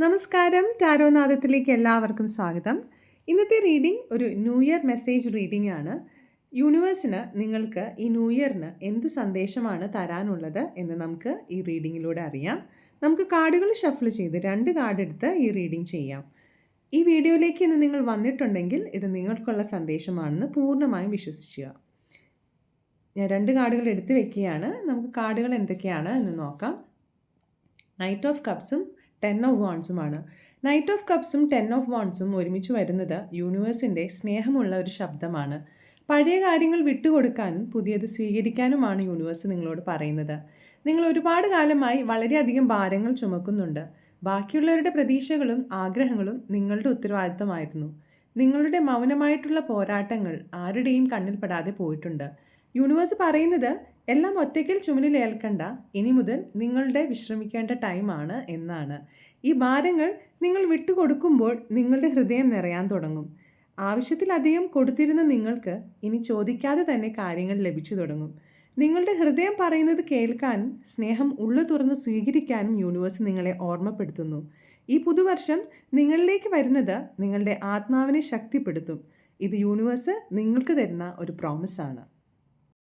നമസ്കാരം, ടാരോനാദത്തിലേക്ക് എല്ലാവർക്കും സ്വാഗതം. ഇന്നത്തെ റീഡിംഗ് ഒരു ന്യൂ ഇയർ മെസ്സേജ് റീഡിംഗ് ആണ്. യൂണിവേഴ്സിന് നിങ്ങൾക്ക് ഈ ന്യൂ ഇയറിന് എന്ത് സന്ദേശമാണ് തരാനുള്ളത് എന്ന് നമുക്ക് ഈ റീഡിങ്ങിലൂടെ അറിയാം. നമുക്ക് കാർഡുകൾ ഷഫിൾ ചെയ്ത് 2 കാർഡ് എടുത്ത് ഈ റീഡിംഗ് ചെയ്യാം. ഈ വീഡിയോയിലേക്ക് ഇന്ന് നിങ്ങൾ വന്നിട്ടുണ്ടെങ്കിൽ ഇത് നിങ്ങൾക്കുള്ള സന്ദേശമാണെന്ന് പൂർണ്ണമായും വിശ്വസിക്കുക. ഞാൻ 2 കാർഡുകൾ എടുത്ത് വെക്കുകയാണ്. നമുക്ക് കാർഡുകൾ എന്തൊക്കെയാണ് എന്ന് നോക്കാം. നൈറ്റ് ഓഫ് കപ്സും 10 ഓഫ് വാൺസുമാണ്. നൈറ്റ് ഓഫ് കപ്സും 10 ഓഫ് വാൺസും ഒരുമിച്ച് വരുന്നത് യൂണിവേഴ്സിൻ്റെ സ്നേഹമുള്ള ഒരു ശബ്ദമാണ്. പഴയ കാര്യങ്ങൾ വിട്ടുകൊടുക്കാനും പുതിയത് സ്വീകരിക്കാനുമാണ് യൂണിവേഴ്സ് നിങ്ങളോട് പറയുന്നത്. നിങ്ങൾ ഒരുപാട് കാലമായി വളരെയധികം ഭാരങ്ങൾ ചുമക്കുന്നുണ്ട്. ബാക്കിയുള്ളവരുടെ പ്രതീക്ഷകളും ആഗ്രഹങ്ങളും നിങ്ങളുടെ ഉത്തരവാദിത്തമായിരുന്നു. നിങ്ങളുടെ മൗനമായിട്ടുള്ള പോരാട്ടങ്ങൾ ആരുടെയും കണ്ണിൽപ്പെടാതെ പോയിട്ടുണ്ട്. യൂണിവേഴ്സ് പറയുന്നത് എല്ലാം ഒറ്റയ്ക്കൽ ചുമലിലേൽക്കണ്ട, ഇനി മുതൽ നിങ്ങളുടെ വിശ്രമിക്കേണ്ട ടൈമാണ് എന്നാണ്. ഈ ഭാരങ്ങൾ നിങ്ങൾ വിട്ടുകൊടുക്കുമ്പോൾ നിങ്ങളുടെ ഹൃദയം നിറയാൻ തുടങ്ങും. ആവശ്യത്തിലധികം കൊടുത്തിരുന്ന നിങ്ങൾക്ക് ഇനി ചോദിക്കാതെ തന്നെ കാര്യങ്ങൾ ലഭിച്ചു തുടങ്ങും. നിങ്ങളുടെ ഹൃദയം പറയുന്നത് കേൾക്കാനും സ്നേഹം ഉള്ളു തുറന്ന് സ്വീകരിക്കാനും യൂണിവേഴ്സ് നിങ്ങളെ ഓർമ്മപ്പെടുത്തുന്നു. ഈ പുതുവർഷം നിങ്ങളിലേക്ക് വരുന്നത് നിങ്ങളുടെ ആത്മാവിനെ ശക്തിപ്പെടുത്തും. ഇത് യൂണിവേഴ്സ് നിങ്ങൾക്ക് തരുന്ന ഒരു പ്രോമിസാണ്.